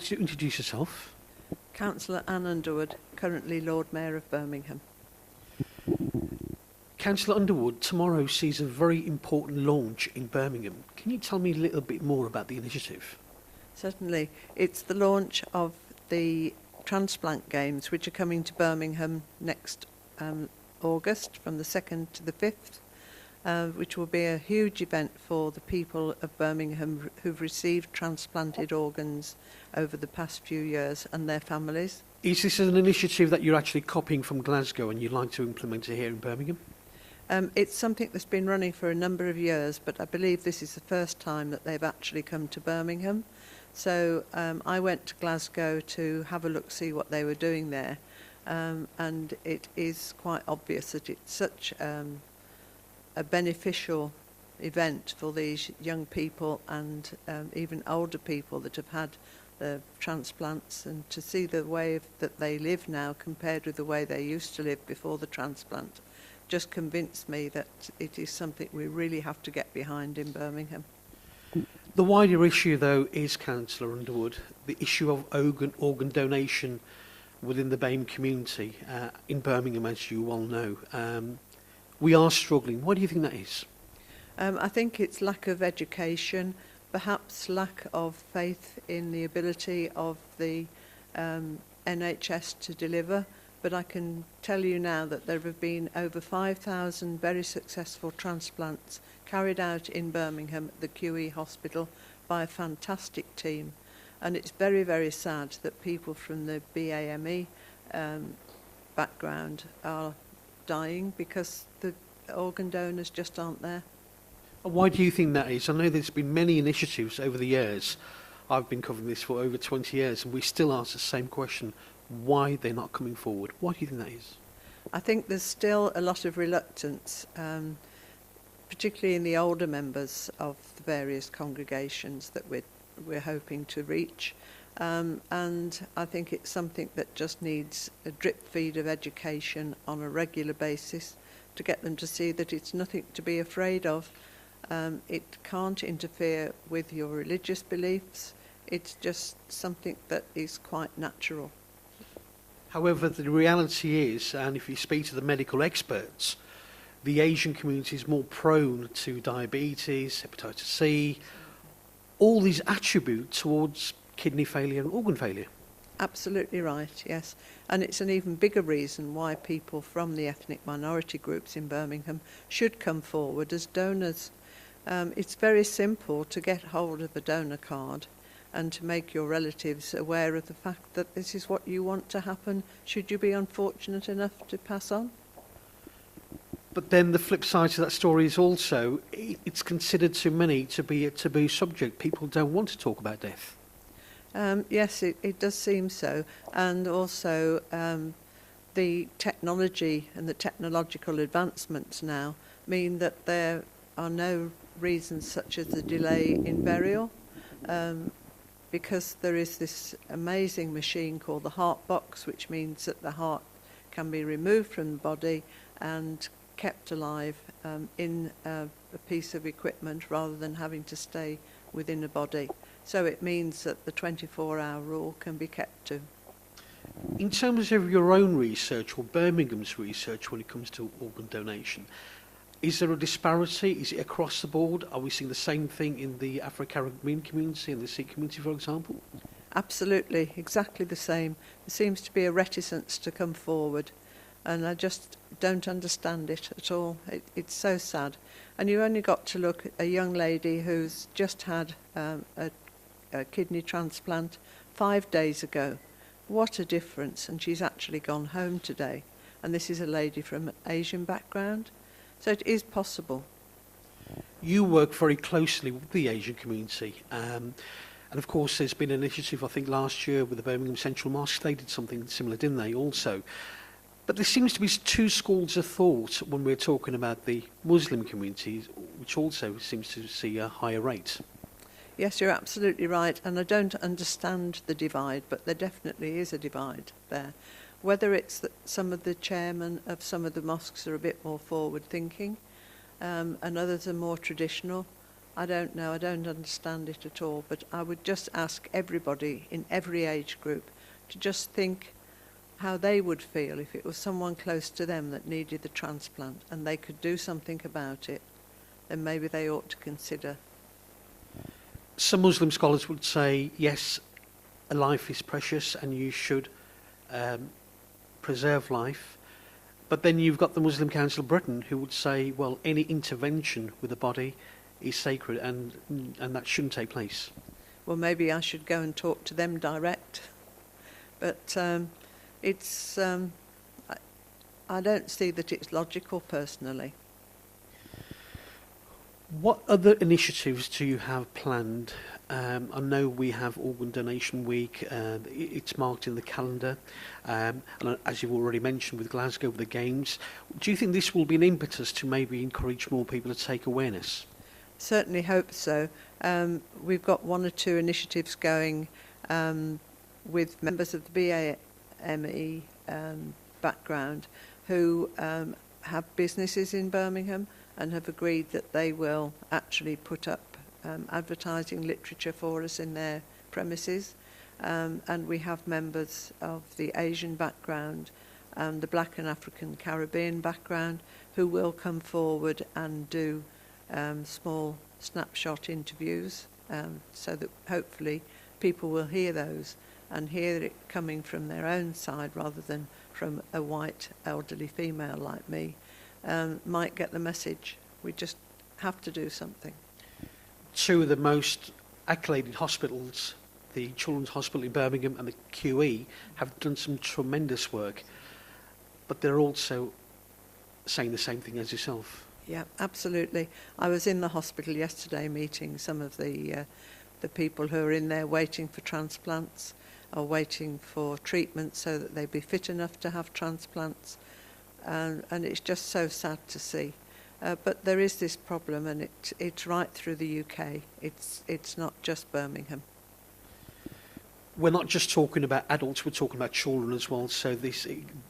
to introduce yourself? Councillor Anne Underwood, currently Lord Mayor of Birmingham. Councillor Underwood, tomorrow sees a very important launch in Birmingham. Can you tell me a little bit more about the initiative? Certainly. It's the launch of the transplant games, which are coming to Birmingham next August, from the 2nd to the 5th, which will be a huge event for the people of Birmingham who've received transplanted organs over the past few years and their families. Is this an initiative that you're actually copying from Glasgow and you'd like to implement it here in Birmingham? It's something that's been running for a number of years, but I believe this is the first time that they've actually come to Birmingham. So I went to Glasgow to have a look, see what they were doing there, and it is quite obvious that it's such a beneficial event for these young people and even older people that have had the transplants, and to see the way that they live now compared with the way they used to live before the transplant just convinced me that it is something we really have to get behind in Birmingham. The wider issue, though, is, Councillor Underwood, the issue of organ donation within the BAME community in Birmingham, as you well know. We are struggling. Why do you think that is? I think it's lack of education, perhaps lack of faith in the ability of the NHS to deliver. But I can tell you now that there have been over 5,000 very successful transplants carried out in Birmingham at the QE hospital by a fantastic team. And it's very, very sad that people from the BAME background are dying because the organ donors just aren't there. Why do you think that is? I know there's been many initiatives over the years. I've been covering this for over 20 years, and we still ask the same question. Why they're not coming forward? Why do you think that is? I think there's still a lot of reluctance, particularly in the older members of the various congregations that we're hoping to reach. And I think it's something that just needs a drip feed of education on a regular basis to get them to see that it's nothing to be afraid of. It can't interfere with your religious beliefs. It's just something that is quite natural. However, the reality is, and if you speak to the medical experts, the Asian community is more prone to diabetes, hepatitis C, all these attributes towards kidney failure and organ failure. Absolutely right, yes. And it's an even bigger reason why people from the ethnic minority groups in Birmingham should come forward as donors. It's very simple to get hold of a donor card and to make your relatives aware of the fact that this is what you want to happen should you be unfortunate enough to pass on. But then the flip side to that story is also it's considered to many to be a taboo subject. People don't want to talk about death. Yes, it does seem so. And also the technology and the technological advancements now mean that there are no reasons such as the delay in burial. Because there is this amazing machine called the heart box, which means that the heart can be removed from the body and kept alive in a piece of equipment rather than having to stay within a body. So it means that the 24-hour rule can be kept to. In terms of your own research or Birmingham's research when it comes to organ donation, is there a disparity? Is it across the board? Are we seeing the same thing in the Afro-Caribbean community and the Sikh community, for example? Absolutely, exactly the same. There seems to be a reticence to come forward, and I just don't understand it at all. It's so sad. And you only got to look at a young lady who's just had a kidney transplant 5 days ago. What a difference, and she's actually gone home today. And this is a lady from an Asian background. So it is possible. You work very closely with the Asian community. And of course, there's been an initiative, I think, last year with the Birmingham Central Mosque. They did something similar, didn't they, also? But there seems to be two schools of thought when we're talking about the Muslim community, which also seems to see a higher rate. Yes, you're absolutely right. And I don't understand the divide, but there definitely is a divide there. Whether it's that some of the chairmen of some of the mosques are a bit more forward-thinking and others are more traditional, I don't know, I don't understand it at all, but I would just ask everybody in every age group to just think how they would feel if it was someone close to them that needed the transplant and they could do something about it, then maybe they ought to consider. Some Muslim scholars would say, yes, a life is precious and you should preserve life. But then you've got the Muslim Council of Britain who would say, well, any intervention with the body is sacred and that shouldn't take place. Well, maybe I should go and talk to them direct. But I don't see that it's logical personally. What other initiatives do you have planned? I know we have Organ Donation Week, it's marked in the calendar, and as you've already mentioned with Glasgow, with the Games, do you think this will be an impetus to maybe encourage more people to take awareness? Certainly hope so. We've got one or two initiatives going with members of the BAME background who have businesses in Birmingham and have agreed that they will actually put up advertising literature for us in their premises. And we have members of the Asian background and the Black and African Caribbean background who will come forward and do small snapshot interviews so that hopefully people will hear those and hear it coming from their own side rather than from a white elderly female like me, might get the message. We just have to do something. Two of the most accoladed hospitals, the Children's Hospital in Birmingham and the QE, have done some tremendous work, but they're also saying the same thing as yourself. Yeah, absolutely. I was in the hospital yesterday meeting some of the people who are in there waiting for transplants or waiting for treatment so that they'd be fit enough to have transplants. And it's just so sad to see. But there is this problem, and it's right through the UK. It's not just Birmingham. We're not just talking about adults, we're talking about children as well, so these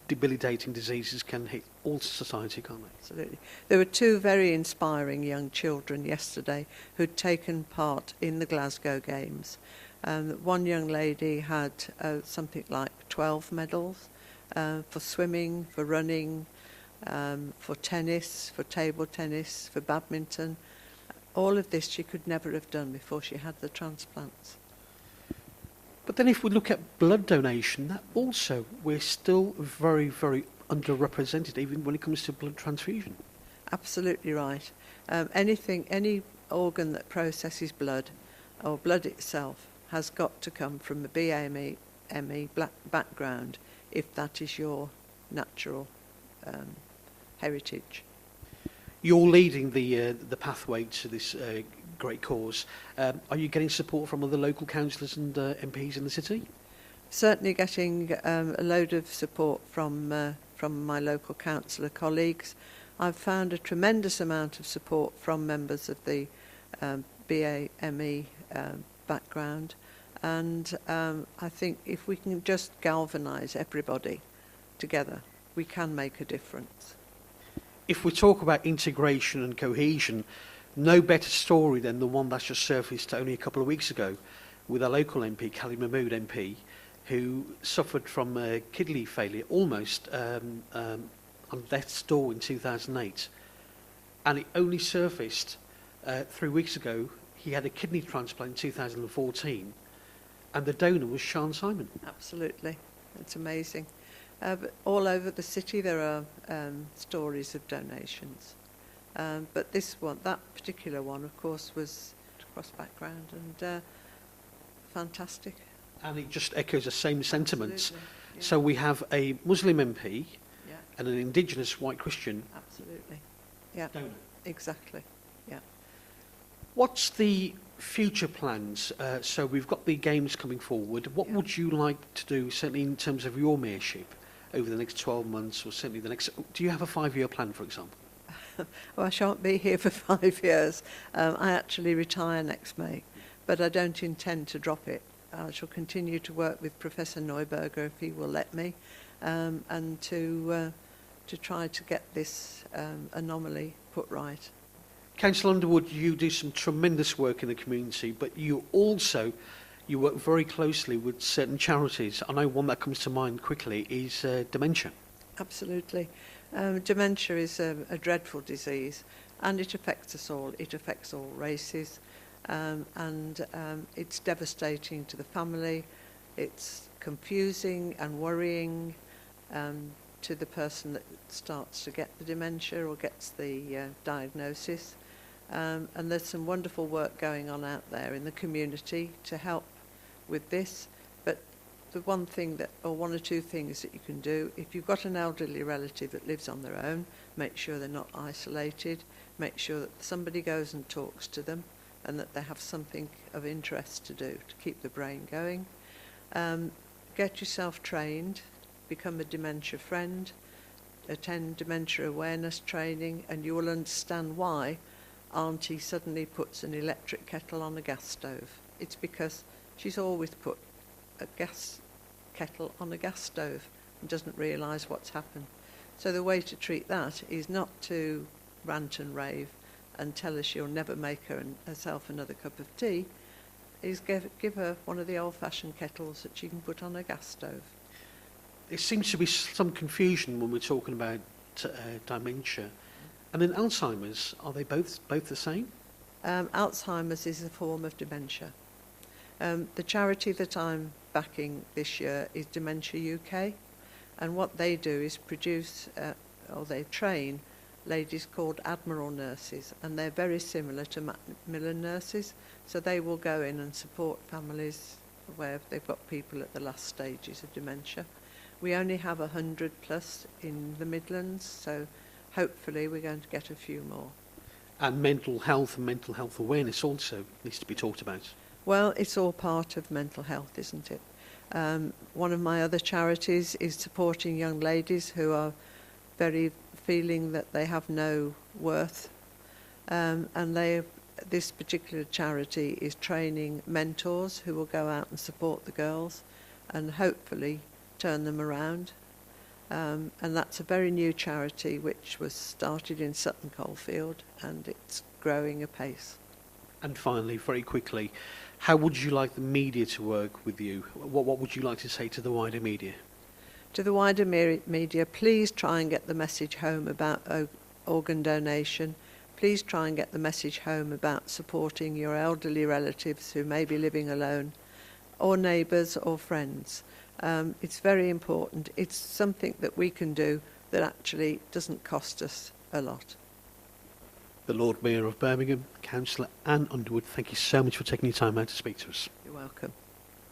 debilitating diseases can hit all society, can't they? Absolutely. There were two very inspiring young children yesterday who'd taken part in the Glasgow Games. One young lady had something like 12 medals for swimming, for running, for tennis, for table tennis, for badminton. All of this she could never have done before she had the transplants. But then if we look at blood donation, that also, we're still very, very underrepresented, even when it comes to blood transfusion. Absolutely right. Any organ that processes blood, or blood itself, has got to come from a BAME background if that is your natural heritage. You're leading the pathway to this great cause. Are you getting support from other local councillors and MPs in the city? Certainly getting a load of support from my local councillor colleagues. I've found a tremendous amount of support from members of the BAME background, and I think if we can just galvanise everybody together, we can make a difference. If we talk about integration and cohesion, no better story than the one that's just surfaced only a couple of weeks ago with our local MP, Khalid Mahmood MP, who suffered from kidney failure almost on death's door in 2008. And it only surfaced 3 weeks ago. He had a kidney transplant in 2014, and the donor was Sean Simon. Absolutely. It's amazing. But all over the city there are stories of donations. But this one, that particular one, of course, was cross background and fantastic. And it just echoes the same sentiments. Yeah. So we have a Muslim MP Yeah. and an indigenous white Christian Absolutely. Yeah. donor. Exactly. Yeah. What's the future plans? So we've got the games coming forward. What Yeah. would you like to do, certainly in terms of your mayorship, over the next 12 months, or certainly the next... Do you have a 5-year plan, for example? Well, I shan't be here for 5 years. I actually retire next May, but I don't intend to drop it. I shall continue to work with Professor Neuberger, if he will let me, and to try to get this anomaly put right. Councillor Underwood, you do some tremendous work in the community, but you work very closely with certain charities. I know one that comes to mind quickly is Dementia. Absolutely. Dementia is a dreadful disease, and it affects us all. It affects all races, and it's devastating to the family. It's confusing and worrying to the person that starts to get the dementia or gets the diagnosis. And there's some wonderful work going on out there in the community to help with this. But the one thing or one or two things that you can do, if you've got an elderly relative that lives on their own, make sure they're not isolated, make sure that somebody goes and talks to them and that they have something of interest to do to keep the brain going. Get yourself trained, become a dementia friend, attend dementia awareness training, and you will understand why Auntie suddenly puts an electric kettle on a gas stove. It's because she's always put a gas kettle on a gas stove and doesn't realise what's happened. So the way to treat that is not to rant and rave and tell her she'll never make herself another cup of tea, is give her one of the old-fashioned kettles that she can put on a gas stove. There seems to be some confusion when we're talking about dementia. And then Alzheimer's, are they both the same? Alzheimer's is a form of dementia. The charity that I'm backing this year is Dementia UK, and what they do is produce, or they train ladies called Admiral nurses, and they're very similar to Macmillan nurses, so they will go in and support families where they've got people at the last stages of dementia. We only have 100 plus in the Midlands, so hopefully we're going to get a few more. And mental health and mental health awareness also needs to be talked about. Well, it's all part of mental health, isn't it? One of my other charities is supporting young ladies who are very feeling that they have no worth. And this particular charity is training mentors who will go out and support the girls and hopefully turn them around. And that's a very new charity which was started in Sutton Coldfield, and it's growing apace. And finally, very quickly, how would you like the media to work with you? What would you like to say to the wider media? To the wider media, please try and get the message home about organ donation. Please try and get the message home about supporting your elderly relatives who may be living alone, or neighbours or friends. It's very important. It's something that we can do that actually doesn't cost us a lot. The Lord Mayor of Birmingham, Councillor Anne Underwood, thank you so much for taking your time out to speak to us. You're welcome.